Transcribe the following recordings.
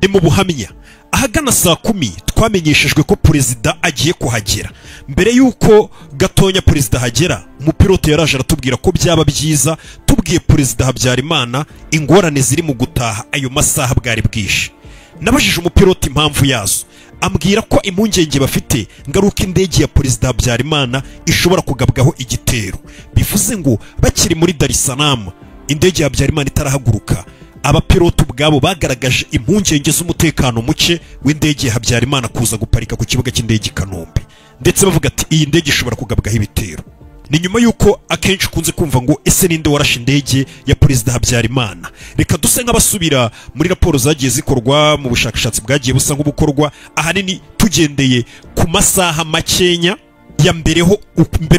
ni mu buhamya ahagana saa 10 twamenyeshejwe ko perezida agiye kuhagera. Mbere yuko gatonya perezida hagera, umupilote yaraje aratubwira ko byaba byiza tubwiye perezida Habyarimana ingorane ziri mu gutaha ayo masaha bwari bwishe. Nabajije umupilote impamvu yazo, ambwira ko impungenge bafite ngaruka indege ya perezida Habyarimana ishobora kugabwaho igitero. Bivuze ngo bakiri muri Dar es Salaam indege ya Habyarimana itarahaguruka, abapilote ubwabo bagaragaje impungenge z'umutekano muke w'indege ya Habyarimana kuza guparika ku kibuga cy'indege Kanombe, ndetse bavuga ati iyi ndege ishobora kugabwaho ibitero. Ni nyuma yuko akenshi kunze kumva ngo ese ninde warashe indege ya perezida Habyarimana. Reka duse nk'abasubira muri raporo zagiye zikorwa mu bushakashatsi bwagiye busa nk'ubukorwa ahanini tugendeye ku masaha makenya ya mbere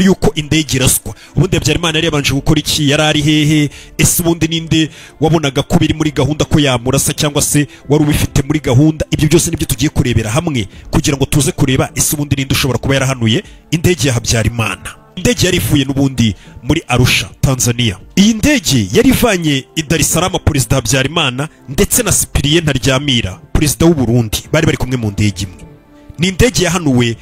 yuko indege iraswa. Ubundi Habyarimana yari yabanje gukora iki, yari ari hehe, ese ubundi ninde wabonaga ko biri muri gahunda ko yamurasa cyangwa se wari ubifite muri gahunda? Ibyo byose nibyo tugiye kurebera hamwe kugira ngo tuze kureba ese ubundi ninde ushobora kuba yarahanuye indege ya Habyarimana. Indege yari ivuye n'ubundi muri Arusha, Tanzania. Iyi ndege yari ivanye i Dar es Salaam perezida Habyarimana ndetse na Cyprien Ntaryamira perezida w'u Burundi bari bari kumwe mu ndege imwe. Ni indege yahanuwe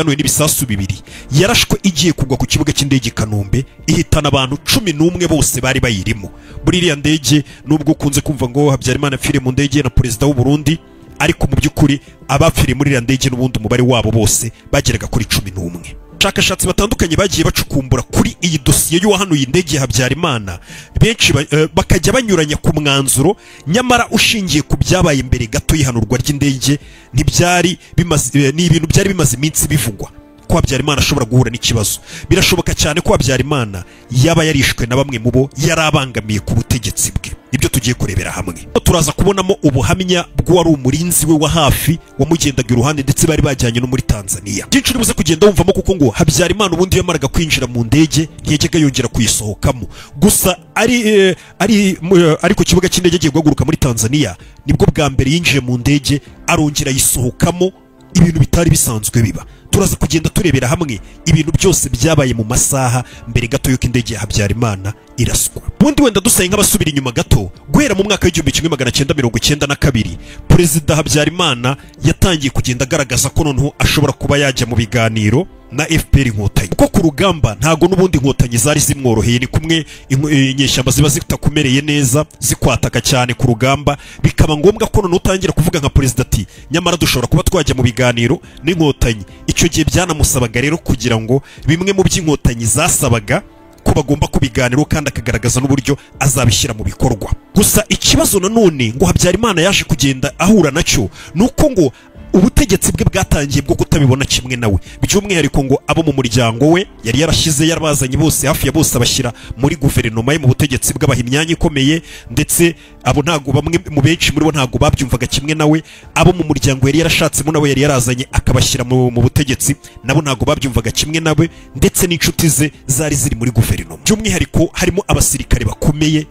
n'ibisasu bibiri, yarashwe igiye kugwa ku kibuga cy'indege Kanombe, ihitana abantu 11 bose bari bayirimo. Muri iriya ndege nubwo kunze kumva ngo Habyarimana apfire mu ndege na perezida w'u Burundi, ariko mu by'ukuri abapfire muri iriya ndege n'ubundi umubare wabo bose bageraga kuri 11. Abashakashatsi batandukanye bagiye bacukumbura kuri iyi dosiye y'uwahanuye indege ya Habyarimana, benshi bakajya banyuranya ku mwanzuro, nyamara ushingiye ku byabaye imbere gato y'ihanurwa ry'indege ni ibintu byari bimaze iminsi bivugwa ko Habyarimana ashobora guhura n'ikibazo. Birashoboka cyane ko Habyarimana yaba yarishwe na bamwe mu bo yarabangamiye ku butegetsi bwe. Ibyo tugiye kurebera hamwe. Turaza kubonamo ubuhamya bw'uwari umurinzi we wa hafi wamugendaga iruhande ndetse bari bajyanye no muri Tanzania. Byinshi bibuze kugenda wumvamo kuko ngo Habyarimana ubundi yamaraga kwinjira mu ndege ntiyajyaga yongera kuyisohokamo. Gusa ari ku kibuga cy'indege agiye guhaguruka muri Tanzania nibwo bwa mbere yinjiye mu ndege arongera yisohokamo, ibintu bitari bisanzwe biba. Turaza kugenda turebera hamwe ibintu byose byabaye mu masaha mbere gato yuko indege ya Habyarimana iraswa. Bundi wenda dusaye nk'abasubira inyuma gato, guhera mu mwaka w'1992 perezida Habyarimana yatangiye kugenda agaragaza ko noneho ashobora kuba yajya mu biganiro na FPR Inkotanyi. Kuko ku rugamba ntago n'ubundi Inkotanyi zari zimworoheye, ni kumwe inyeshyamba ziba zitakumereye neza zikwataka cyane ku rugamba, bikaba ngombwa ko noneho utangira kuvuga nka perezida ati nyamara dushobora kuba twajya mu biganiro n'Inkotanyi. Icyo gihe byanamusabaga rero kugira ngo bimwe mu by'Inkotanyi zasabaga ko bagomba kubiganiro kandi akagaragaza n'uburyo azabishyira mu bikorwa. Gusa ikibazo nanone ngo Habyarimana yaje kugenda ahura nacyo nuko ngo ubutegetsi bwe bwatangiye bwo kutabibona kimwe nawe, by'umwihariko ngo abo mu muryango we yari yarashize yarabazanye bose hafi ya bose abashyira muri guverinoma ye mu butegetsi bw'abaha imyanya ikomeye, ndetse abo ntago bamwe mu benshi muri bo ntago babyumvaga kimwe nawe. Abo mu muryango yari yarashatsemo nawe yari yarazanye akabashyira mu butegetsi, nabo ntago babyumvaga kimwe nawe, ndetse n'inshuti ze zari ziri muri guverinoma, by'umwihariko harimo abasirikare bakomeye,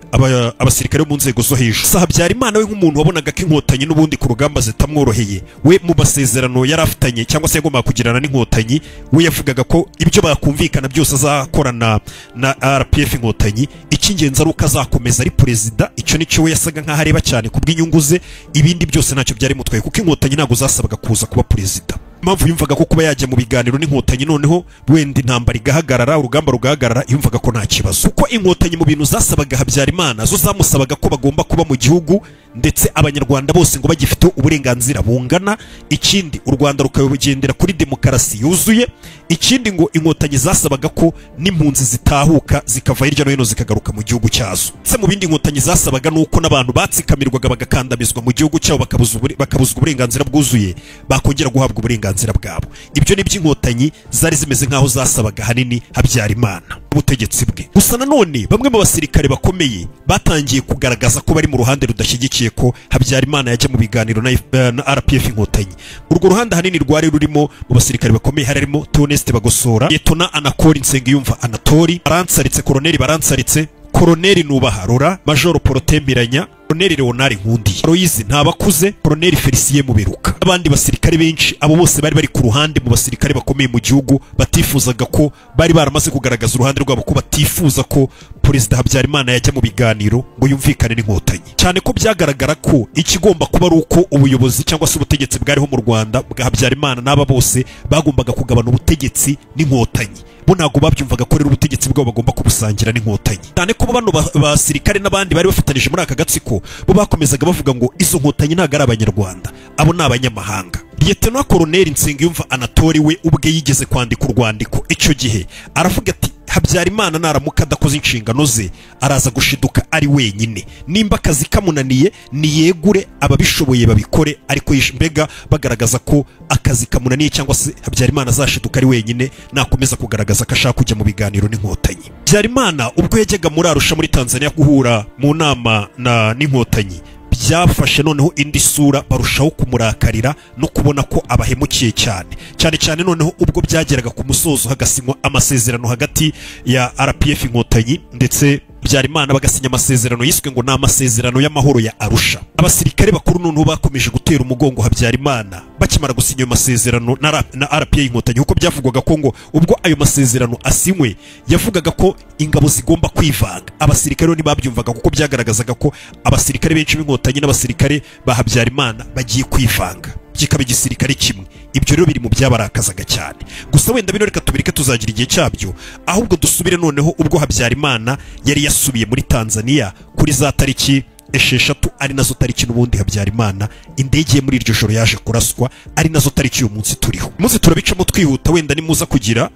abasirikare bo mu nzego zo hejuru. Habyarimana we nk'umuntu wabonaga ko Inkotanyi n'ubundi ku rugamba zitamworoheye, we mu masezerano yarafitanye cyangwa se yagombaga kugirana n'Inkotanyi, we yavugaga ko ibyo bakumvikana byose azakorana na RPF Inkotanyi, icy'ingenzi ari uko azakomeza ari perezida. Icyo nicyo we yasaga nk'aho areba cyane ku bw'inyungu ze, ibindi byose ntacyo byari mutwaye kuko Inkotanyi ntabwo zasabaga kuza kuba perezida. Impamvu yumvaga ko kuba yajya mu biganiro n'Inkotanyi noneho wenda intambara igahagarara, urugamba rugahagarara, yumvaga ko nta kibazo, kuko Inkotanyi mu bintu zasabaga Habyarimana zo zamusabaga ko bagomba kuba mu gihugu ndetse abanyarwanda bose ngo bagifite uburenganzira bungana. Ikindi u Rwanda rukagendera kuri demokarasi yuzuye. Ikindi ngo Inkotanyi zasabaga ko n'impunzi zitahuka zikava hirya no hino zikagaruka mu gihugu cyazo. Se mu bindi Inkotanyi zasabaga nuko n'abantu batsikamirwaga bagakandamizwa mu gihugu cyabo bakabuzwa uburenganzira bwuzuye bakongera guhabwa uburenganzira bwabo. Ibyo ni by'Inkotanyi zari zimeze nkaho zasabaga hanini Habyarimana ubutegetsi bwe. Gusa nanone bamwe mu basirikare bakomeye batangiye kugaragaza ko bari mu ruhande rudashyigikiye ko Habyarimana yajya mu biganiro na RPF Inkotanyi. Urwo ruhande hanini rwari rurimo mu basirikare bakomeye harimo Theoneste Bagosora, Lieutenant Anakori Nsengiyumva Anatori, Baransaritse Koloneli Baransaritse, Koloneli Nubaharura, Major Porotemberanya, Colonel Leonard Nkundi, Aloyizi Ntabakuze, Colonel Felicien Muberuka, abandi basirikare benshi. Abo bose bari ku ruhande mu basirikare bakomeye mu gihugu batifuzaga ko bari baramaze kugaragaza uruhande rwabo ko batifuza ko Perezida Habyarimana yajya mu biganiro ngo yumvikane n'inkotanyi, cyane ko byagaragara ko ikigomba kuba ari uko ubuyobozi cyangwa se ubutegetsi bwariho mu Rwanda bwa Habyarimana n'aba bose bagombaga kugabana ubutegetsi n'inkotanyi. Bo ntago babyumvaga ko rero ubutegetsi bwabo bagomba kubusangira n'inkotanyi, cyane ko bano basirikare n'abandi bari bafatanije muri aka gatsiko bo bakomezaga bavuga ngo izo nkotanyi ntago ari abanyarwanda, abo ni abanyamahanga. Lieutenant Colonel Nsengiyumva Anatole we ubwe yigeze kwandika urwandiko icyo gihe aravuga ati Habyarimana naramuka adakoze inshingano ze araza gushiduka ari wenyine, nimba akazi kamunaniye niyegure ababishoboye babikore, ariko mbega bagaragaza ko akazi kamunaniye cyangwa se Habyarimana azashiduka ari wenyine nakomeza kugaragaza ko ashaka kujya mu biganiro n'inkotanyi. Habyarimana ubwo yajyaga muri Arusha muri Tanzania guhura mu nama n'inkotanyi byafashe noneho indi sura, barushaho kumurakarira no kubona ko abahemukiye cyane noneho ubwo byageraga ku musozo hagasinywa amasezerano hagati ya RPF inkotanyi ndetse Habyarimana bagasinya amasezerano yiswe ngo ni amasezerano y'amahoro ya Arusha. Abasirikare bakuru noneho bakomeje gutera umugongo Habyarimana bakimara gusinya ayo masezerano na RPF inkotanyi, kuko byavugwaga ko ngo ubwo ayo masezerano asinywe yavugaga ko ingabo zigomba kwivanga. Abasirikare ntibabyumvaga kuko byagaragazaga ko abasirikare benshi b'inkotanyi n'abasirikare ba Habyarimana bagiye kwivanga kikaba igisirikare kimwe. Ibyo rero biri mu byabarakazaga cyane. Gusa wenda bino reka tubireke tuzagira igihe cyabyo, ahubwo dusubire noneho ubwo Habyarimana yari yasubiye muri Tanzania kuri za tariki 6 ari nazo tariki n'ubundi Habyarimana indege ye muri iryo joro yaje kuraswa, ari nazo tariki uyu munsi turiho. Munsi turabicamo twihuta, wenda ni muza kugira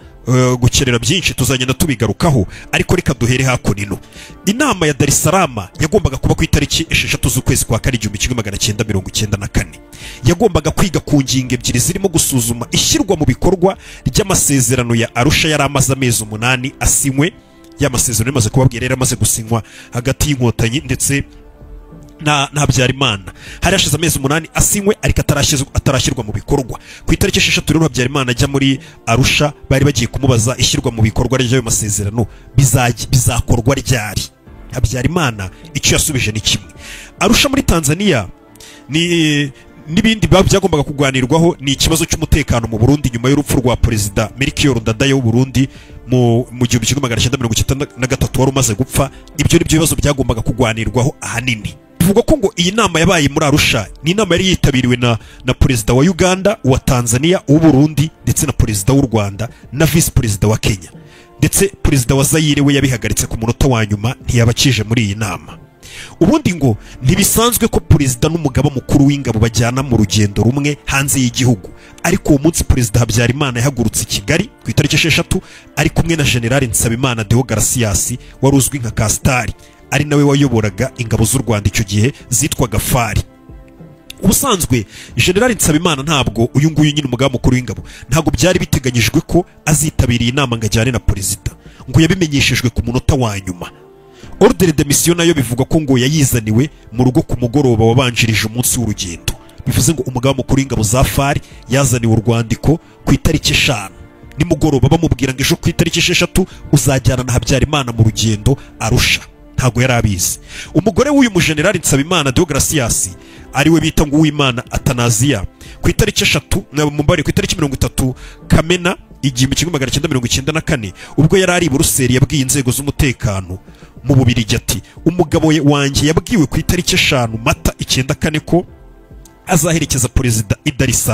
gukerera byinshi tuzagenda tubigarukaho, ariko reka duhere hakunino. Inama ya Dar es Salaam yagombaga kuba ku itariki 6 z'ukwezi kwa 1994 yagombaga kwiga ku ngingo ebyiri zirimo gusuzuma ishyirwa mu bikorwa ry'amasezerano ya Arusha yari amaze amezi 8 asinywe. Y'amasezerano yamaze kubabwira yari amaze gusinywa hagati y'inkotanyi ndetse na Habyarimana. Hari hashize amezi 8 asinywe ariko atarashyirwa mu bikorwa. Ku itariki 6 rero Habyarimana ajya muri Arusha, bari bagiye kumubaza ishyirwa mu bikorwa ry'ayo masezerano bizakorwa ryari. Habyarimana icyo yasubije ni kimwe. Arusha muri Tanzania n'ibindi byagombaga kuganirwaho ni ikibazo cy'umutekano mu Burundi nyuma y'urupfu rwa Perezida Melchior Ndadaye w'u Burundi mu 1993 wari umaze gupfa. Ibyo ni byo bibazo byagombaga kuganirwaho ahanini. Bivugwa ko ngo iyi nama yabaye muri Arusha ni inama yari yitabiriwe na Perezida wa Uganda, wa Tanzania, w'u Burundi ndetse na Perezida w'u Rwanda na Vice Perezida wa Kenya, ndetse Perezida wa Zaire we yabihagaritse ku munota wa nyuma ntiyabakije muri iyi nama. Ubundi ngo ntibisanzwe ko Perezida n'umugaba mukuru w'ingabo bajyana mu rugendo rumwe hanze y'igihugu, ariko uwo munsi Perezida Habyarimana yahagurutse i Kigali ku itariki 6 ari kumwe na General Nsabimana Deo Garcias wari uzwi nka Kastari, ari nawe wayoboraga ingabo z'u Rwanda icyo gihe zitwaga Fari. Ubusanzwe General Nsabimana ntabwo uyu nguyu nyine umugaba mukuru w'ingabo ntabwo byari biteganyijwe ko azitabiriye inama ngo ajyane na Perezida, ngo yabimenyeshejwe ku munota wa nyuma. Ordre de mission nayo bivuga ko ngo yayizaniwe mu rugo ku mugoroba wabanjirije umunsi w'urugendo. Bivuze ngo umugaba mukuru w'ingabo za Fari yazaniwe urwandiko ku itariki 5 nimugoroba, bamubwira ngo ejo ku itariki 6 uzajyana na Habyarimana mu rugendo Arusha. Ntago yari abizi. Umugore w'uyu mujenerali Nsabimana Deo Garcias ari we bita ngo Uwimana Atanaziya ku itariki 3 ku itariki 30 Kamena 1994 ubwo yari ari i Buruseli yabwiye inzego z'umutekano mu Bubiligi ati umugabo wanjye yabwiwe ku itariki 5 Mata 94 ko azaherekeza Perezida i Dar es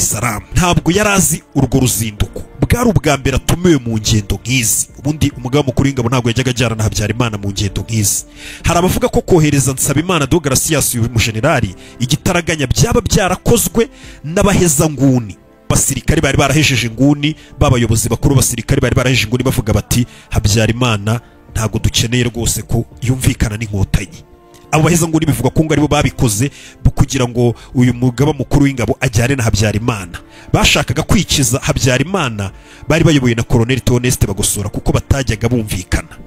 Salaam, Ntabwo yari azi urwo ruzinduko, bwari ubwa mbere atumiwe mu ngendo nk'izi. Ubundi umugaba mukuru w'ingabo ntabwo yajyaga ajyana na Habyarimana mu ngendo nk'izi. Hari abavuga ko kohereza Nsabimana Deo Garcias uyu mujenerali igitaraganya byaba byarakozwe n'abahezanguni. Abasirikare bari barahejeje inguni, babayobozi bakuru basirikare bari barahejeje inguni bavuga bati Habyarimana ntago dukeneye rwose ko yumvikana n'inkotanyi. Abo bahezanguni bivuga ko ngo aribo babikoze kugira ngo uyu mugaba mukuru w'ingabo ajyane na Habyarimana. Bashakaga kwikiza Habyarimana, bari bayoboye na Colonel Theoneste Bagosora kuko batajyaga bumvikana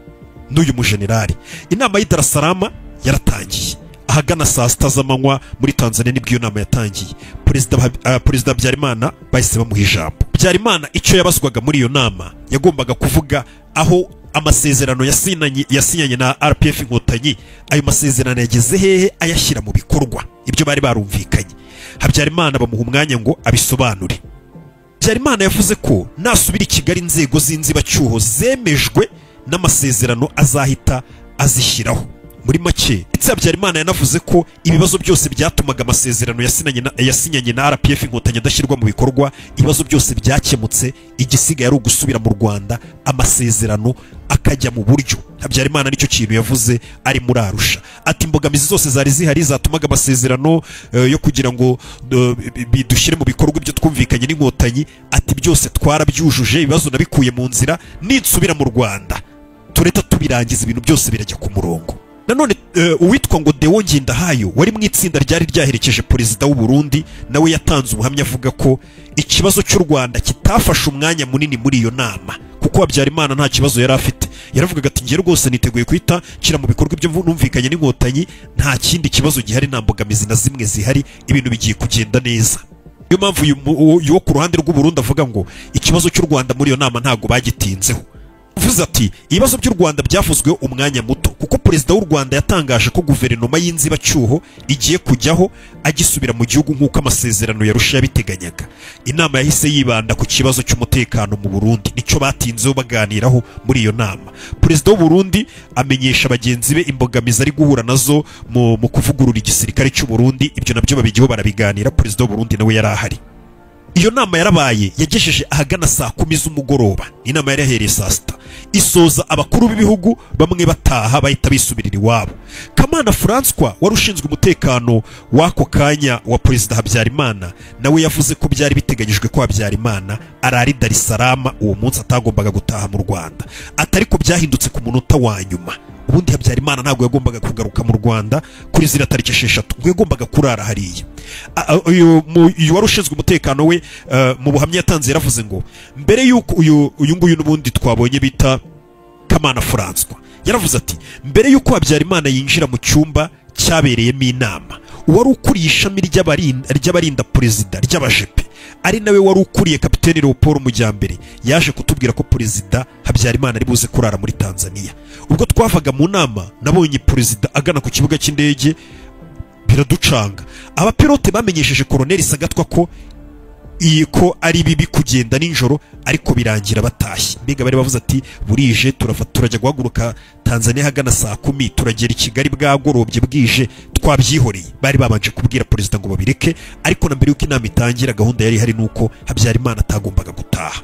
n'uyu mujenerali. Inama y'i Dar es Salaam yaratangiye ahagana saa 6 z'amanywa muri Tanzania nibwo iyo nama yatangiye. Perezida Habyarimana bahise bamuha ijambo. Habyarimana icyo yabazwaga muri iyo nama yagombaga kuvuga aho amasezerano yasinyanye na RPF Inkotanyi, ayo masezerano yageze hehe ayashyira mu bikorwa ibyo bari barumvikanye. Habyarimana bamuha umwanya ngo abisobanure. Habyarimana yavuze ko nasubira i Kigali inzego z'inzibacyuho zemejwe n'amasezerano azahita azishyiraho. Muri make Habyarimana yanavuze ko ibibazo byose byatumaga amasezerano yasinyanye na RPF Inkotanyi adashyirwa mu bikorwa, ibibazo byose byakemutse, igisigaye ari ugusubira mu Rwanda amasezerano akajya mu buryo. Habyarimana nicyo kintu yavuze ari muri Arusha. Ati imbogamizi zose zari zihari zatumaga amasezerano yo kugira ngo bidushyire mu bikorwa ibyo twumvikanye n'Inkotanyi, ati byose twarabyujuje, ibibazo nabikuye mu nzira, ninsubira mu Rwanda tureta tubirangiza ibintu byose birajya ku murongo. Nanone uwitwa ngo Deo Ngendahayo wari mu itsinda ryari ryaherekeje perezida w'u Burundi, nawe yatanze ubuhamya avuga ko ikibazo cy'u Rwanda kitafashe umwanya munini muri iyo nama, kuko Habyarimana nta kibazo yari afite. Yaravugaga ati ngiye rwose niteguye kwita nshyira mu bikorwa ibyo numvikanye n'Inkotanyi, nta kindi kibazo gihari, nta mbogamizi na zimwe zihari, ibintu bigiye kugenda neza. Niyo mpamvu uyu wo ku ruhande rw'u Burundi avuga ngo ikibazo cy'u Rwanda muri iyo nama ntago bagitinzeho. Uvuze ati ibibazo by'u Rwanda byavuzweho umwanya muto, kuko perezida w'u Rwanda yatangaje ko guverinoma y'inzibacyuho igiye kujyaho agisubira mu gihugu nk'uko amasezerano yarusha yabiteganyaga. Inama yahise yibanda ku kibazo cy'umutekano mu Burundi, nicyo batinzeho baganiraho muri iyo nama. Perezida w'u Burundi amenyesha bagenzi be imbogamizi ari guhura nazo mu kuvugurura igisirikare cy'u Burundi, ibyo nabyo babigiyeho barabiganira. Perezida w'u Burundi nawe yari ahari. Iyo nama yarabaye yagejeje ahagana saa 10 z'umugoroba. Inama yari yahereye saa 6, isoza abakuru b'ibihugu bamwe bataha bahita bisubirira iwabo. Kamana François wari ushinzwe umutekano w'ako kanya wa perezida Habyarimana, nawe yavuze ko byari biteganyijwe ko Habyarimana arari Dar es Salaam uwo munsi atagombaga gutaha mu Rwanda, atari ko byahindutse ku munota wa nyuma. Ubundi Habyarimana ntabwo yagombaga kugaruka mu Rwanda kuri zira tariki 6, ngo yagombaga kurara hariya. Uyu wari ushinzwe umutekano we mu buhamya yatanze yaravuze ngo mbere yuko uyu nguyu n'ubundi twabonye bita Kamana François, yaravuze ati mbere yuko Habyarimana yinjira mu cyumba cyabereyemo inama, uwari ukuriye ishami ry'abarinda perezida ry'abajepe, ari nawe wari ukuriye kapiteni Leopold Mujyambere, yaje kutubwira ko perezida Habyarimana ari buze kurara muri Tanzania. Ubwo twavaga mu nama nabonye perezida agana ku kibuga cy'indege, biraducanga. Abapilote bamenyesheje Colonel Sagatwa ko ari bibi kugenda ninjoro, ariko birangira batashye. Mbega bari bavuze ati burije turajya guhaguruka Tanzania hagana saa 10, turagera i Kigali bwagorobye bwije, twabyihoreye. Bari babanje kubwira perezida ngo babireke, ariko na mbere yuko inama itangira gahunda yari hari nuko Habyarimana atagombaga gutaha.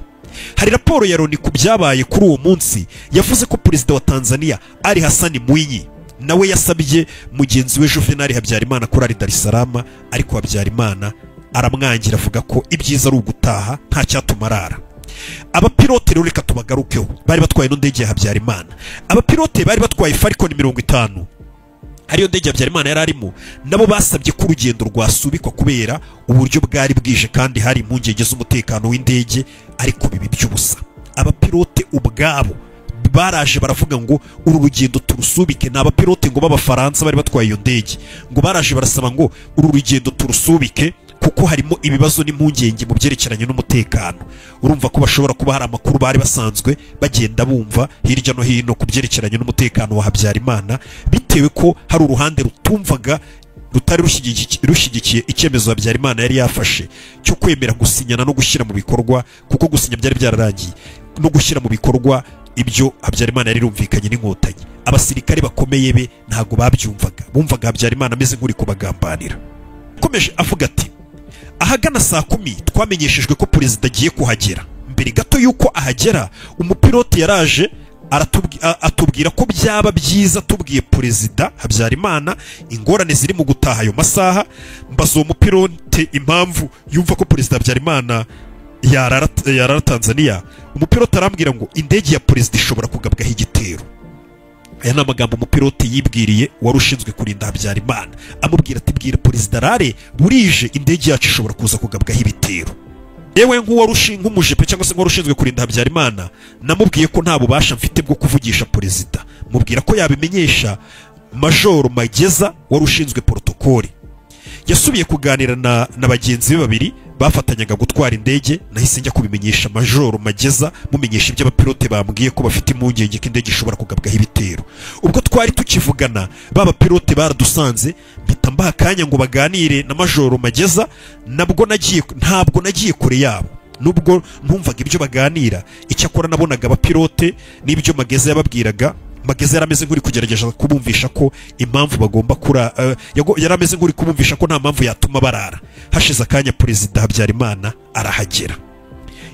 Hari raporo ya Loni ku byabaye kuri uwo munsi yavuze ko perezida wa Tanzania Ali Hassan Mwinyi nawe yasabye mugenzi we Juvenal Habyarimana kurara Dar es Salaam, ariko Habyarimana aramwangira avuga ko ibyiza ari ugutaha nta cyatuma arara. Abapilote rero reka tubagarukeho, bari batwaye no ndege ya Habyarimana. Abapilote bari batwaye Falcon 50, hariyo ndege Habyarimana yari arimo, nabo basabye ko urugendo rwasubikwa kubera uburyo bwari bwije kandi hari impungenge z'umutekano w'indege, ariko bibi by'ubusa. Abapilote ubwabo baraje baravuga ngo uru rugendo turusubike. Ni abapilote ngo b'Abafaransa bari batwaye iyo ndege, ngo baraje barasaba ngo uru rugendo turusubike kuko harimo ibibazo n'impungenge mu byerekeranye n'umutekano. Urumva ko bashobora kuba hari amakuru bari basanzwe bagenda bumva hirya no hino ku byerekeranye n'umutekano wa Habyarimana, bitewe ko hari uruhande rutumvaga rutari rushyigikiye icyemezo Habyarimana yari yafashe cyo kwemera gusinyana no gushyira mu bikorwa, kuko gusinya byari byararangiye, no gushyira mu bikorwa ibyo Habyarimana yari rumvikanye n'Inkotanyi. Abasirikare bakomeye be ntago babyumvaga, bumvaga Habyarimana ameze nk'uri kubagambanira. Komeje avuga ati ahagana saa 10 twamenyeshejwe ko perezida agiye kuhagera. Mbere gato yuko ahagera, umupilote yaraje atubwira ko byaba byiza tubwiye perezida Habyarimana ingorane ziri mu gutaha ayo masaha. Mbaza uwo mupilote impamvu yumva ko perezida Habyarimana yarara Tanzania. Umupilote arambwira ngo indege ya perezida ishobora kugabwaho igitero. Aya ni amagambo umupilote yibwiriye wari ushinzwe kurinda Habyarimana, amubwira ati bwira perezida arare burije indege yacu ishobora kuza kugabwaho ibitero. Yewe nk'umujepe cyangwa se nk'uwari ushinzwe kurinda Habyarimana, namubwiye ko nta bubasha mfite bwo kuvugisha perezida, mubwira ko yabimenyesha Major Mageza wari ushinzwe protokoli. Yasubiye kuganira na bagenzi be babiri bafatanyaga gutwara indege nahise njya kubimenyesha Majoro Mageza mumenyesha ibyo abapilote bambwiye ko bafite impungenge ko indege ishobora kugabwaho ibitero. Ubwo twari tukivugana baba pilote baradusanze mpita mbaha akanya ngo baganire na Majoro Mageza, ntabwo nagiye kure yabo nubwo ntumvaga ibyo baganira. Icyakora nabonaga abapilote n'ibyo Mageza yababwiraga. Mageza yarameze nk'uri kugerageza kubumvisha ko impamvu bagomba yarameze nk'uri kubumvisha ko nta mpamvu yatuma barara. Hashize akanya Perezida Habyarimana arahagera.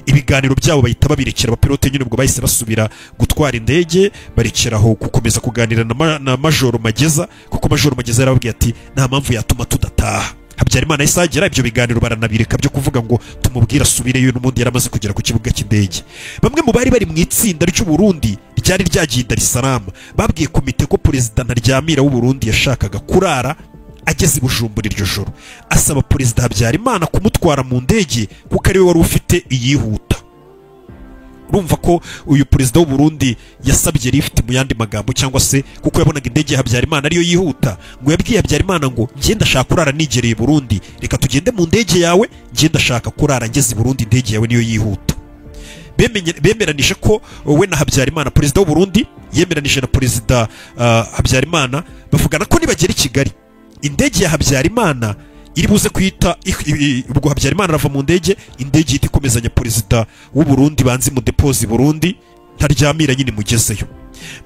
Ibiganiro byabo bahita babirekera abapilote nyine, ubwo bahise basubira gutwara indege, barekeraho gukomeza kuganira na Majoro Mageza, kuko Majoro Mageza yarababwiye ati nta mpamvu yatuma tudataha. Habyarimana yahise agera, ibyo biganiro baranabireka byo kuvuga ngo tumubwira asubireyo, n'ubundi yaramaze kugera ku kibuga cy'indege. Bamwe mu bari mu itsinda ry'u Burundi ryari ryagiye Dar es Salaam babwiye komite ko Perezida Ntaryamira w'u Burundi yashakaga kurara ageze i Bujumbura iryo joro, asaba Perezida Habyarimana kumutwara mu ndege kuko ari we wari ufite iyihuta. Urumva ko uyu Perezida w'u Burundi yasabye lift mu yandi magambo, cyangwa se kuko yabonaga indege ya Habyarimana ariyo yihuta, ngo yabwiye Habyarimana ngo njye ndashaka kurara nigereye i Burundi, reka tugende mu ndege yawe, njye ndashaka kurara ngeze i Burundi, indege yawe niyo yihuta. Bemeranije ko we na Habyarimana, Perezida w'u Burundi yemeranije na Perezida Habyarimana, bavugana ko nibagera i Kigali indege ya Habyarimana iri buze kwita ubwo Habyarimana arava mu ndege, indege ihita ikomezanya Perezida w'u Burundi banzi mu depozi Burundi, Ntaryamira nyine mugezeyo.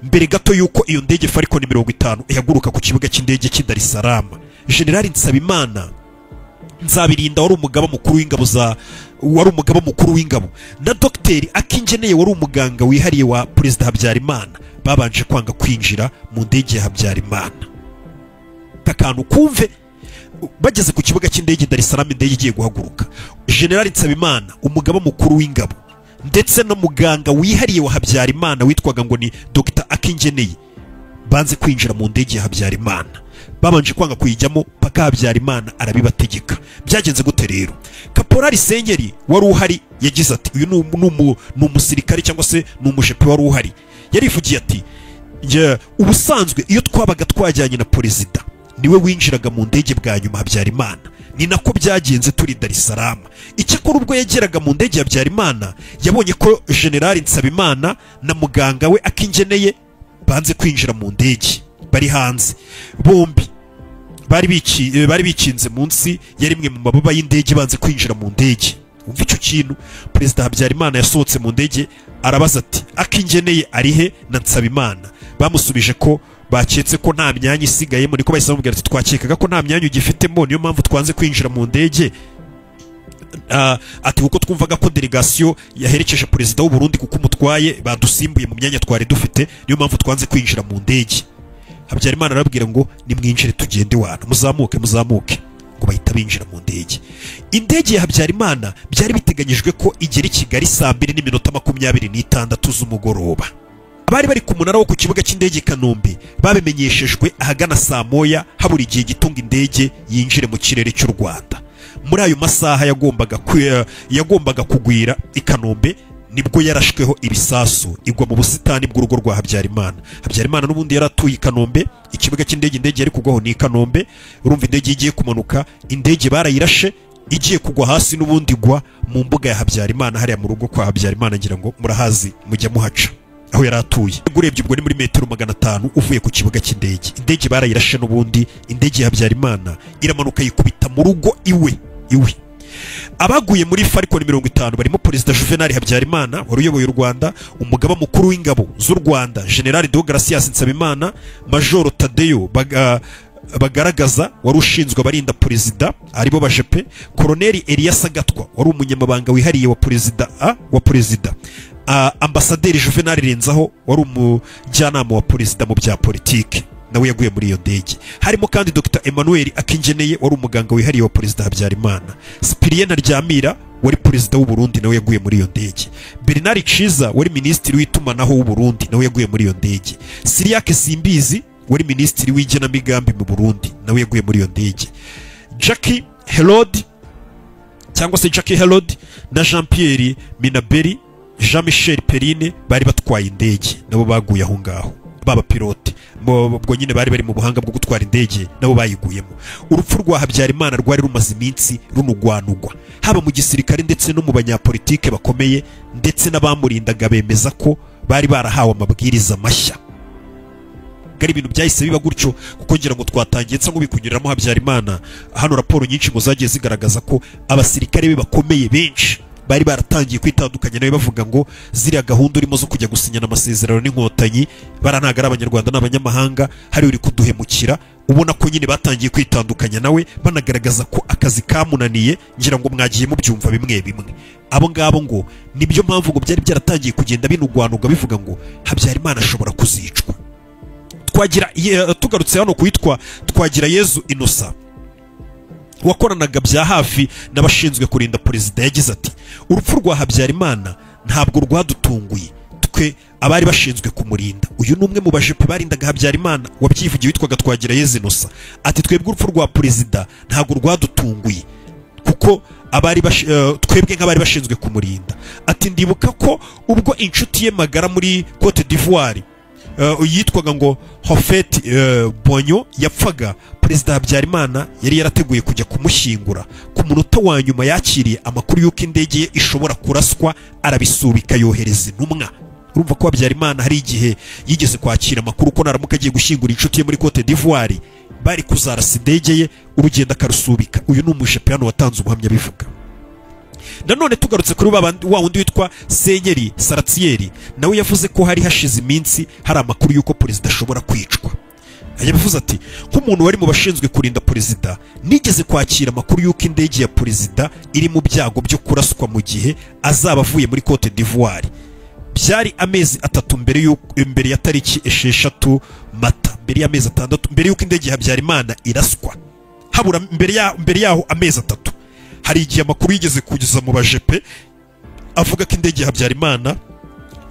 Mbere gato yuko iyo ndege Falcon 50 ihaguruka ku kibuga cy'indege cy'i Dar es Salaam, General Nsabimana Nzabirinda wari umugaba mukuru w'ingabo na Dr Akingeneye wari umuganga wihariye wa Perezida Habyarimana babanje kwanga kwinjira mu ndege ya Habyarimana. Kakantu kumve, bageze ku kibuga cy'indege Dar es Salaam, indege igiye guhaguruka, General Nsabimana umugaba mukuru w'ingabo ndetse no muganga wihariye wa Habyarimana witwaga ngo ni Dr Akingeneye banze kwinjira mu ndege ya Habyarimana, babanje kwanga kuyijyamo paka Habyarimana arabibategeka. Byagenze gute rero? Kaporali Senyeri wari uhari yagize ati uyu ni umusirikare cyangwa se ni umujepe wari uhari, yarivugiye ati ubusanzwe iyo twabaga twajyanye na Perezida niwe winjiraga mu ndege bwa nyuma Habyarimana, ni nako byagenze turi Dar es Salaam. Icyakora ubwo yageraga mu ndege ya Habyarimana yabonye ko General Nsabimana na muganga we Akingeneye banze kwinjira mu ndege, bari hanze. Bombi bari bikinze munsi ya rimwe mu mababa y'indege banze kwinjira mu ndege. Umva icyo kintu. Perezida Habyarimana yasohotse mu ndege arabaza ati Akingeneye arihe na Nsabimana? Bamusubije ko baketse ko nta myanya isigayemo, niko bahise bamubwira ati twakekaga ko nta myanya ugifitemo, niyo mpamvu twanze kwinjira mu ndege. Ati kuko twumvaga ko delegation yaherekeje Perezida w'u Burundi kuko umutwaye badusimbuye mu myanya twari dufite, niyo mpamvu twanze kwinjira mu ndege. Habyarimana arabwira ngo nimwinjire tugende wana, muzamuke ngo bahita binjira mu ndege. Indege ya Habyarimana byari biteganyijwe ko igera i Kigali saa 2:26 z'umugoroba. Abari bari ku munara wo ku kibuga cy'indege Kanombe babimenyeshejwe ahagana saa 1 habura igihe gitunga indege yinjire mu kirere cy'u Rwanda. Muri ayo masaha yagombaga kugwira i Kanombe nibwo yarashweho ibisasu igwa mu busitani bw'urugo rwa Habyarimana. Habyarimana n'ubundi yaratuye i Kanombe, ikibuga cy'indege indege yari kugwaho ni i Kanombe. Urumva indege igiye kumanuka, indege barayirashe igiye kugwa hasi, n'ubundi igwa mu mbuga ya Habyarimana hariya mu rugo kwa Habyarimana, ngira ngo murahazi mujya muhaca aho yaratuye. Urebye ubwo ni muri metero 500 uvuye ku kibuga cy'indege. Indege barayirashe n'ubundi, indege ya Habyarimana iramanuka yikubita mu rugo iwe. Abaguye muri Falcon 50 barimo Perezida Juvenal Habyarimana wari uyoboye u Rwanda, umugaba mukuru w'ingabo z'u Rwanda General Deogratias Nsabimana, Majoro Tadeyo Bagaragaza wari ushinzwe abarinda Perezida aribo bajepe, Colonel Elias Gatwa wari umunyamabanga wihariye wa Perezida, Ambasaderi Juvenal Renzaho wari umujyanama wa Perezida mu bya politiki, nawe yaguye muri iyo ndege. Harimo kandi Dr Emmanuel Akingeneye wari umuganga wihariye wa Perezida Habyarimana, Cyprien Ntaryamira wari Perezida w'u Burundi nawe yaguye muri iyo ndege, Bernard Ciza wari Minisitiri w'itumanaho w'u Burundi nawe yaguye muri iyo ndege, Cyriaque Simbizi wari Minisitiri w'igenamigambi mu Burundi nawe yaguye muri iyo ndege, Jackie Herod na Jean Pierre Minaberi, Jean Michel Perrine bari batwaye indege nabo baguye aho ngaho. baba pilote ubwo nyine bari bari mu buhanga bwo gutwara indege nabo bayiguyemo. Urupfu rwa Habyarimana rwari rumaze iminsi runugwanugwa haba mu gisirikare ndetse no mu banyapolitike bakomeye, ndetse n'abamurindaga bemeza ko bari barahawe amabwiriza mashya. Gari ibintu byahise biba gutyo kuko ngira ngo twatangiye nsa nk'ubikunyuriramo Habyarimana. Hano raporo nyinshi ngo zagiye zigaragaza ko abasirikare be bakomeye benshi bari baratangiye kwitandukanya nawe, bavuga ngo ziriya gahunda urimo zo kujya gusinyana amasezerano n'inkotanyi barantaga ari abanyarwanda n'abanyamahanga, hari uri kuduhemukira. Ubona ko nyine batangiye kwitandukanya nawe, banagaragaza ko akazi kamunaniye. Ngira ngo mwagiye mubyumva bimwe bimwe. Abo ngabo ngo nibyo mpamvu ngo byari byaratangiye kugenda binugwanuga bivuga ngo Habyarimana ashobora kuzicwa. Tugarutse hano kwitwa Twagirayezu Innocent wakoranaga bya hafi n'abashinzwe kurinda perezida, yagize ati urupfu rwa Habyarimana ntabwo rwadutunguye twe abari bashinzwe kumurinda. Uyu ni umwe mu bajepe barindaga Habyarimana wabyivugiye witwaga Twagirayezu Innocent. Ati twebwe urupfu rwa perezida ntabwo rwadutunguye kuko twebwe nk'abari bashinzwe kumurinda. Ati ndibuka ko ubwo inshuti ye magara muri Cote d'Ivoire yitwaga ngo Hofet Bonyo yapfaga, perezida Habyarimana yari yarateguye kujya kumushyingura. Ku munota wa nyuma yakiriye amakuru y'uko indege ye ishobora kuraswa, arabisubika yohereza intumwa. Urumva ko Habyarimana hari igihe yigeze kwakira amakuru ko naramuka agiye gushyingura inshuti ye muri Cote d'Ivoire bari kuzarasa indege ye, urugendo akarusubika. Uyu ni umujepe hano watanze ubuhamya bivuga. Nanone tugarutse kuri wa wundi witwa Senyeri Saratsieri, nawe yavuze ko hari hashize iminsi hari amakuru y'uko perezida ashobora kwicwa. Yabivuze ati nk'umuntu wari mu bashinzwe kurinda perezida nigeze kwakira amakuru y'uko indege ya perezida iri mu byago byo kuraswa mu gihe azaba avuye muri Cote d'Ivoire. Byari amezi 3 mbere ya tariki 6 Mata, mbere y'amezi 6 mbere y'uko indege ya Habyarimana iraswa. Habura mbere yaho amezi 3 hari igihe amakuru yigeze kugeza mu bajepe avuga ko indege ya Habyarimana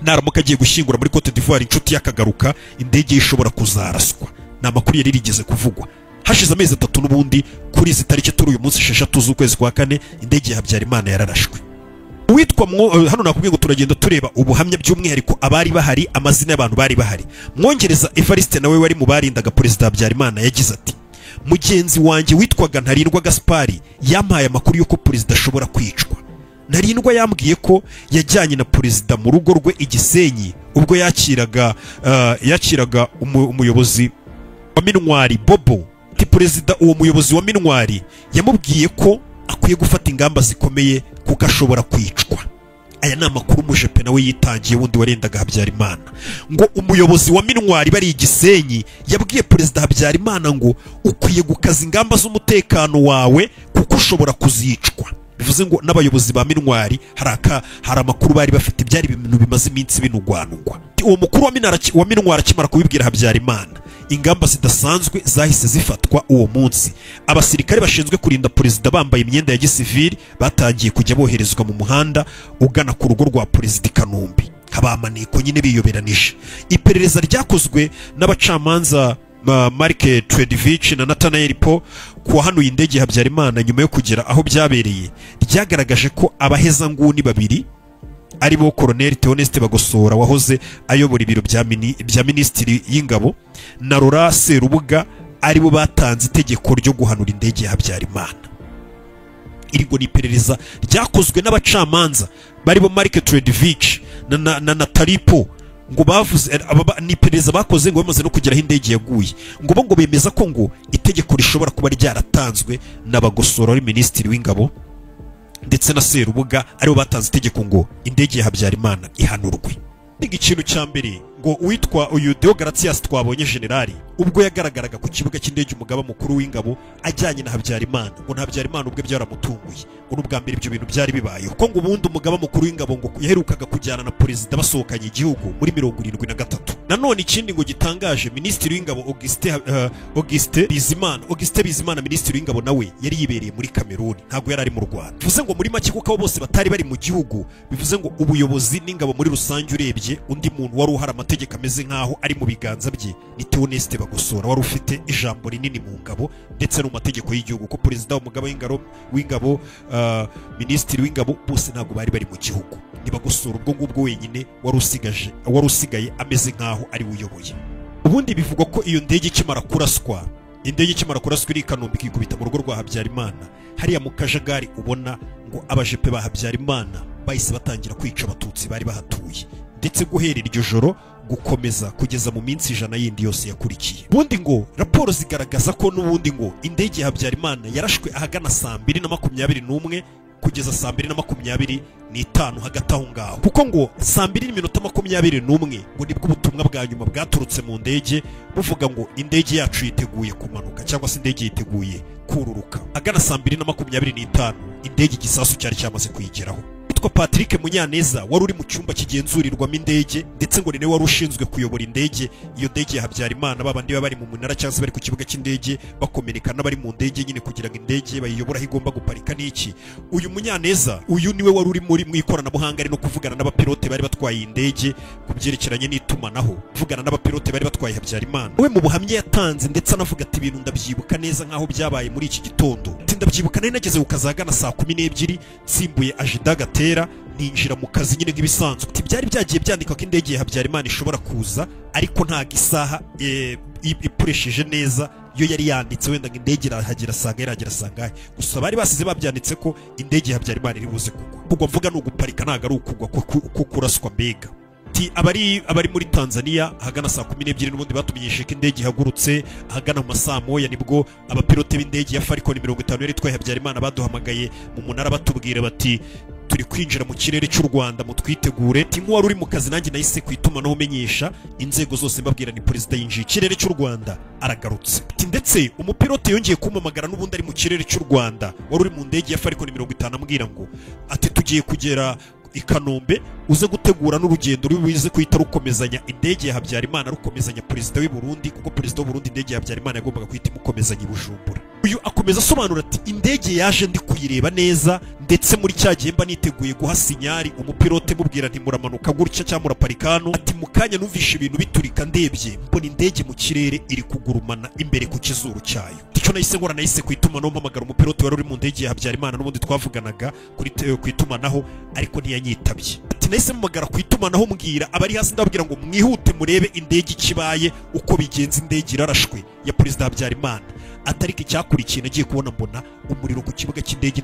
naramuka agiye gushyingura muri Cote d'Ivoire inshuti yakagaruka indege ishobora kuzaraswa. Ni amakuru yari rigeze kuvugwa hashize amezi 3 n'ubundi kuri izi tariki turi uyu munsi 6 z'ukwezi kwa 4 indege ya Habyarimana yararashwe. Uwitwa hano nakubwiye ngo turagenda tureba ubuhamya by'umwihariko abari bahari, amazina y'abantu bari bahari. Mwongereza Evariste nawe wari mu barindaga perezida Habyarimana yagize ati mugenzi wanjye witwaga Ntarindwa Gaspari yampaye amakuru y'uko perezida ashobora kwicwa. Ntarindwa yambwiye ko yajyanye na perezida mu rugo rwe i Gisenyi ubwo yakiraga umuyobozi wa Mintwari Bobo. Perezida uwo muyobozi wa Mintwari yamubwiye ko akwiye gufata ingamba zikomeye kuko ashobora kwicwa. Aya ni amakuru umujepe nawe yitangiye wundi warendaga Habyarimana. Ngo umuyobozi wa Mintwari bari i Gisenyi yabwiye perezida Habyarimana ngo ukwiye gukaza ingamba z'umutekano wawe kuko ushobora kuzicwa. Bivuze ngo n'abayobozi ba Mintwari hari amakuru bari bafite, byari ibintu bimaze iminsi binugwanugwa. Uwo mukuru wa Mintwari akimara kubibwira Habyarimana, ingamba zidasanzwe zahise zifatwa uwo munsi. Abasirikare bashinzwe kurinda perezida bambaye imyenda ya gisivili batangiye kujya boherezwa mu muhanda ugana ku rugo rwa perezida Kanombe. Abamaniko nyine biyoberanije. Iperereza ryakozwe n'abacamanza Mark Tredovich na Nathaniel Po kuwahanuye indege ya Habyarimana nyuma yo kugera aho byabereye, ryagaragaje ko abahezanguni babiri aribo Colonel Theoneste Bagosora wahoze ayobora ibiro bya Minisitiri y'Ingabo na Laurent Serubuga aribo batanze itegeko ryo guhanura indege ya Habyarimana. Irigo ni iperereza ryakozwe n'abacamanza baribo Mark Tredovich na Nathaniel Po, ngo bavuze ni iperereza bakoze ngo bamaze no kugeraho indege yaguye. Ngo bemeza ko ngo itegeko rishobora kuba ryaratanzwe na Bagosora wari Minisitiri w'Ingabo ndetse na Serubuga aribo batanze itegeko ngo indege ya Habyarimana ihanurwe. Ikintu cya mbere ngo uwitwa uyu Deogratias twabonye generali ubwo yagaragaraga ku kibuga cy'indege umugaba mukuru w'ingabo ajyanye na Habyarimana, ngo na Habyarimana ubwe byaramutunguye. Ngo n'ubwa mbere ibyo bintu byari bibayeho ko ngo ubundi umugaba mukuru w'ingabo ngo yaherukaga kujyana na perezida basohokanye igihugu muri 73. Nanone ikindi ngo gitangaje, Minisitiri w'Ingabo Auguste Bizimana Minisitiri w'Ingabo nawe yari yibereye muri Cameroon, ntabwo yari ari mu Rwanda. Bivuze ngo muri make kuko bose batari bari mu gihugu, bivuze ngo ubuyobozi n'ingabo muri rusange urebye undi muntu wari uhari amategeko ameze nkaho ari mu biganza bye ni Theoneste Bagosora wari ufite ijambo rinini mu ngabo ndetse no mu mategeko y'igihugu, ko perezida w'umugaba w'ingabo Minisitiri w'Ingabo bose ntabwo bari mu gihugu. Ni Bagosora ubwo ngubwo wenyine wari usigaye ameze nkaho ari uyoboye. ubundi bivugwa ko iyo ndege ikimara kuraswa iri i Kanombe ikikubita mu rugo rwa Habyarimana, hariya mu kajagari ubona ngo abajepe ba Habyarimana bahise batangira kwica abatutsi bari bahatuye, ndetse guhera iryo joro gukomeza kugeza mu minsi 100 yindi yose yakurikiye. Ubundi ngo raporo zigaragaza ko n'ubundi ngo indege ya Habyarimana yarashwe ahagana saa 2:21 kugeza saa 2:25 hagati aho ngaho, kuko ngo saa 2:21 ngo nibwo ubutumwa bwa nyuma bwaturutse mu ndege buvuga ngo indege yacu yiteguye kumanuka cyangwa se indege yiteguye kururuka. Agana saa 2:25 indege igisasu cyari cyamaze kuyigeraho. Witwa Patrick Munyaneza wari uri mu cyumba kigenzurirwamo indege, ndetse ngo ni nawe wari ushinzwe kuyobora indege, iyo ndege ya Habyarimana, babandi bari mu munara cyangwa bari ku kibuga cy'indege bakomerekana bari mu ndege nyine kugira ngo indege bayiyobora aho igomba guparika n'iki. Uyu Munyaneza niwe wari uri mu ikoranabuhanga ari no kuvugana n'abapilote bari batwaye indege ku byerekeranye n'itumanaho, kuvugana n'abapilote bari batwaye Habyarimana. We mu buhamya yatanze ndetse anavuga ati ibintu ndabyibuka neza nkaho byabaye muri iki gitondo, ndabyibuka nari nageze ukazagana saa 12 nsimbuye Ajida Gatera ninjira mu kazi nyine nk'ibisanzwe. Byari byagiye byandika ko indege ya Habyarimana ishobora kuza, ariko nta gisaha ipuresheje neza yo yari yanditse wenda ngo indege irahagera sanga gusa bari basize babyanditse ko indege ya Habyarimana iri buze kugwa mvuga no guparika ntago ari ukugwa ko kuraswa mbega. Abari muri Tanzania hagana saa 12 n'ubundi batumenyeshe ko indege ihagurutse. Hagana mu masaa moya nibwo abapilote b'indege ya Falcon 50 yari twaye Habyarimana baduhamagaye mu munara batubwira bati turi kwinjira mu kirere cy'u Rwanda mutwitegure. Nk'uwari uri mu kazi nanjye nahise kwitumanaho umenyesha inzego zose mbabwira ni perezida yinjiye ikirere cy'u Rwanda aragarutse. Ndetse umupilote yongeye kumamagara n'ubundi ari mu kirere cy'u Rwanda wari uri mu ndege ya Falcon 50 ambwira ngo ati tugiye kugera i Kanombe uze gutegura n'urugendo rubize kuhita rukomezanya indege ya Habyarimana rukomezanya perezida w'i Burundi, kuko perezida w'u Burundi indege ya Habyarimana yagombaga kuhita imukomezanya i Bujumbura. Uyu akomeza asobanura ati indege yaje ndi kuyireba neza, ndetse muri cya gihe mba niteguye guha sinyari umupilote mubwira nti muramanuka gutya cyangwa muraparika hano. Ati mu kanya numvishe ibintu biturika ndebye mbona indege mu kirere iri kugurumana imbere ku kizuru cyayo. Icyo nahise kwitumanaho mpamagara umupilote wari uri mu ndege ya Habyarimana n'ubundi twavuganaga ku itumanaho, ariko ntiyanyitabye. Ati nahise mpamagara ku itumanaho mbwira abari hasi ndababwira ngo mwihute murebe indege ikibaye uko bigenza, indege irarashwe ya perezida Habyarimana. Atariki cyakurikiye nagiye kubona mbona umuriro ku kibuga cy'indege,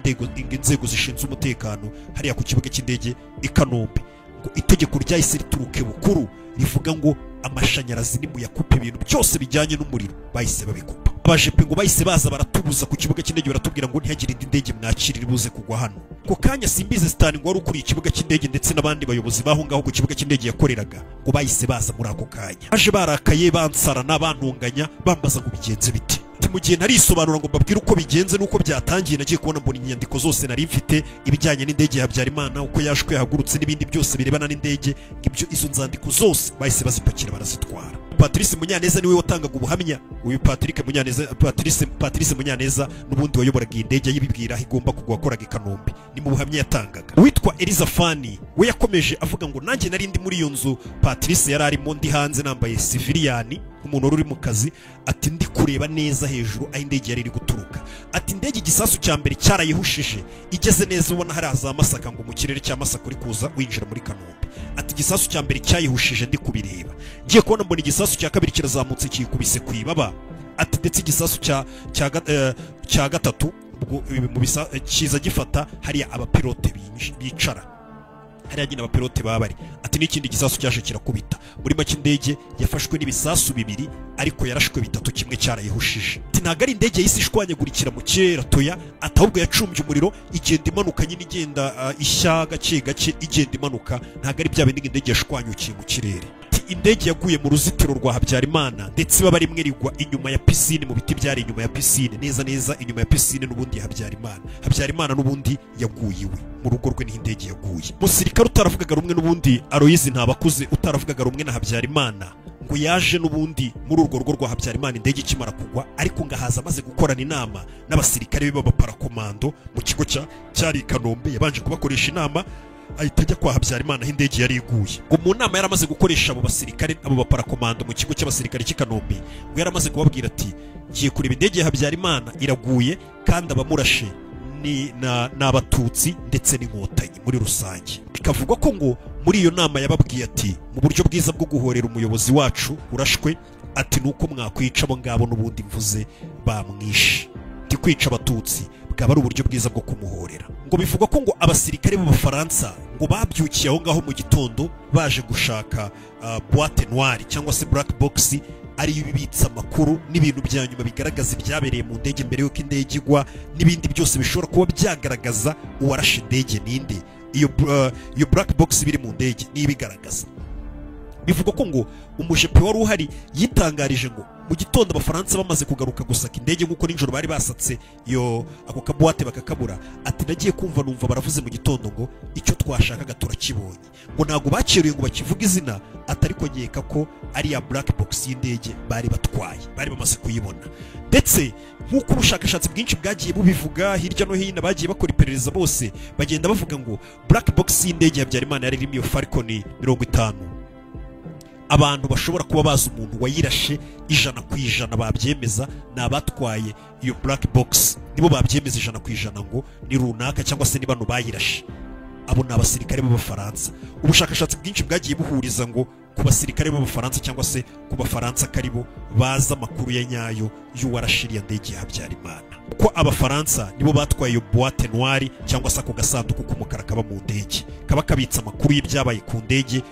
inzego zishinzwe umutekano hariya ku kibuga cy'indege i Kanombe ngo itegeko ryahise rituruke bukuru rivuga ngo amashanyarazi ni muyakupe, ibintu byose bijyanye n'umuriro bahise babikupa. Abajepe ngo bahise baza baratubuza ku kibuga cy'indege, baratubwira ngo ntihagire indi ndege mwakirira ibuze kugwa hano. Ko kanya Simbizi Stan ngo wari ukuriye ikibuga cy'indege ndetse n'abandi bayobozi baho ngaho ku kibuga cy'indege yakoreraga ngo bahise baza muri ako kanya, baje barakaye bansarana bantunganya bambaza ngo bigenze bite. Mu gihe narisobanura ngo mbabwire uko bigenze nuko byatangiye, nagiye kubona mbona inyandiko zose nari mfite ibijyanye n'indege ya Habyarimana uko yashwe yahagurutse n'ibindi byose birebana n'indege, ibyo izo nzandiko zose bahise bazipakira barazitwara. Patrice Munyaneza niwe watangaga ubuhamya. Uyu Patrice Munyaneza n'ubundi wayoboraga indege yibibwira igomba kugwa koraga i Kanombe, ni mu buhamya yatangaga. Witwa Eliza Fani we yakomeje avuga ngo nanjye nari ndi muri iyo nzu Patrice yari arimo, ndi hanze nambaye civilian umuntu uri mu kazi. Ati ndi kureba neza hejuru aho indege yari iri guturuka. Ati indege igisasu cya mbere cyarayihushije igeze neza ubona hari za Masaka ngo mu kirere cya Masaka uri kuza winjira muri Kanombe. Ati igisasu cya mbere cyayihushije ndi kubireba, ngiye kubona mbona igisasu cya kabiri kirazamutse kikubise ku ibaba. Ati ndetse igisasu cya gatatu kiza gifata hariya abapilote bicara hariya nyine abapilote babari. Ati n'ikindi gisasu cyaje kirakubita. Muri make indege yafashwe n'ibisasu 2 ariko yarashwe 3, kimwe cyarayihushije. Ati ntago ari indege yisi ishwanyagurikira mu kirere toya, atahubwo yacumbye umuriro igenda imanuka nyine igenda ishya gake igenda imanuka, ntago ari bya bindi indege yashwanyukiye mu kirere. Indege yaguye mu ruzitiro rwa Habyarimana, ndetse baba rimwe rigwa inyuma ya pisine, mu biti byari inyuma ya pisine, neza inyuma ya pisine n'ubundi Habyarimana n'ubundi yaguye iwe mu rugo rwe n'indege yaguye. Musirikare utaravugaga rumwe n'ubundi Aloyizi Ntabakuze utaраvugaga rumwe na Habyarimana ngo yaje n'ubundi muri urwo rugo rwa Habyarimana indege ikimara kugwa, ariko ngahaza amaze gukorana inama n'abasirikare b'abaparakomando mu kigo cyari Kanombe. Yabanje kubakoresha inama ahita ajya kwa Habyarimana aho indege yari iguye. Ngo mu nama yaramaze gukoresha abo basirikare abo baparakomando mu kigo cy'abasirikare cy'i Kanombe, ngo yaramaze kubabwira ati ngiye kureba indege ya Habyarimana iraguye kandi abamurashe ni n'abatutsi ndetse n'inkotanyi muri rusange. Bikavugwa ko ngo muri iyo nama yababwiye ati mu buryo bwiza bwo guhorera umuyobozi wacu urashwe ati nuko mwakwica abo ngabo n'ubundi mvuze bamwishe, ati kwica abatutsi bwaba ari uburyo bwiza bwo kumuhorera. Ngo bivugwa ko ngo abasirikare b'Abafaransa ngo babyukiye aho ngaho mu gitondo baje gushaka boîte noire cyangwa se black box, ariyo ibibitsa amakuru n'ibintu bya nyuma bigaragaza ibyabereye mu ndege mbere y'uko indege igwa, n'ibindi byose bishobora kuba byagaragaza uwarashe indege ninde. Iyo black box biri mu ndege niyo ibigaragaza. Bivugwa ko ngo umujepe wari uhari yitangarije ngo mu gitondo Abafaransa bamaze kugaruka gusaka indege nk'uko nijoro bari basatse ako kabuwate bakakabura, ati nagiye kumva numva baravuze mu gitondo ngo icyo twashakaga turakibonye, ngo ntabwo baceruye ngo bakivuga izina, atari ko nkeka ko ari ya black box y'indege bari batwaye, bari bamaze kuyibona. Ndetse nk'uko ubushakashatsi bwinshi bwagiye bubivuga hirya no hino, bagiye bakora iperereza bose bagenda bavuga ngo black box y'indege ya Habyarimana yari irimo iyo Falcon 50. Abantu bashobora kuba bazi umuntu wayirashe 100% babyemeza ni abatwaye iyo black box, nibo babyemeza 100% ngo ni runaka cyangwa se ni bano bayirashe. Abo ni abasirikare b'Abafaransa. Ubushakashatsi bwinshi bwagiye buhuriza ngo ku basirikare b'Abafaransa cyangwa se ku Bafaransa karibo baza amakuru ya nyayo y'uwarashiriye ndege ya Habyarimana, kuko Abafaransa nibo batwaye iyo boîte noire cyangwa se ako gasanduku k'umukara kaba mu ndege, kaba kabitsa amakuru y'ibyabaye ku ndege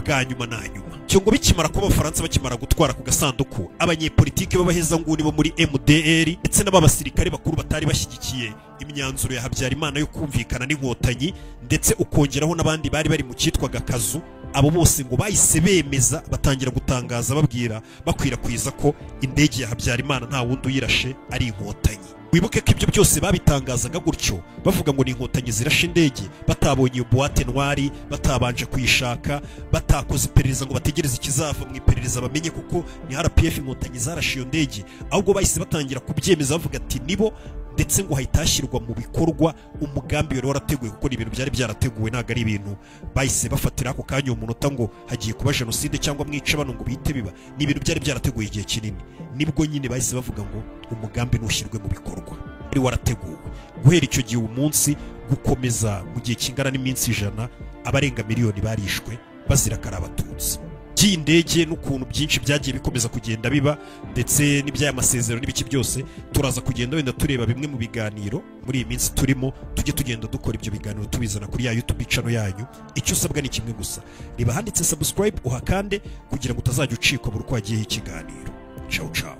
bwa nyuma na nyuma. Cyo ngo bikimara ko Abafaransa bakimara gutwara ku gasanduku, abanyepolitike b'abahezanguni bo muri MDR ndetse n'abasirikare bakuru batari bashyigikiye imyanzuro ya Habyarimana yo kumvikana n'inkotanyi, ndetse ukongeraho n'abandi bari bari mu cyitwaga Kazu, abo bose ngo bahise bemeza batangira gutangaza babwira bakwirakwiza ko indege ya Habyarimana nta wundi uyirashe ari inkotanyi. Wibuke ko ibyo byose babitangazaga gutyo bavuga ngo ni inkotanyi zirashe indege, batabonye iyo boîte noire, batabanje kuyishaka, batakoze iperereza ngo bategereze ikizava mu iperereza bamenye kuko ni RPF inkotanyi zarashe iyo ndege, ahubwo bahise batangira kubyemeza bavuga ati nibo, ndetse ngo hayitashyirwa mu bikorwa umugambi wari warateguwe, kuko ni ibintu byari byarateguwe, ntago ari ibintu bahise bafatira ako kanya umunota ngo hagiye kuba jenoside cyangwa mwica bano ngo bihite biba. Ni ibintu byari byarateguye igihe kinini, nibwo nyine bahise bavuga ngo umugambi ntushyirwe mu bikorwa, wari warateguwe. Guhera icyo gihe umunsi gukomeza mu gihe kingana n'iminsi 100 abarenga miliyoni barishwe bazira kari Abatutsi. By'indege n'ukuntu byinshi byagiye bikomeza kugenda biba, ndetse n'ibyaya masezerano n'ibiki byose turaza kugenda wenda tureba bimwe mu biganiro muri iyi minsi turimo, tujye tugenda dukora ibyo biganiro tubizana kuri ya YouTube channel yanyu. Icyo usabwa ni kimwe gusa, reba handitse subscribe uhakande kugira ngo utazajya ucikwa buri uko hagiyeho ikiganiro. Ciao ciao.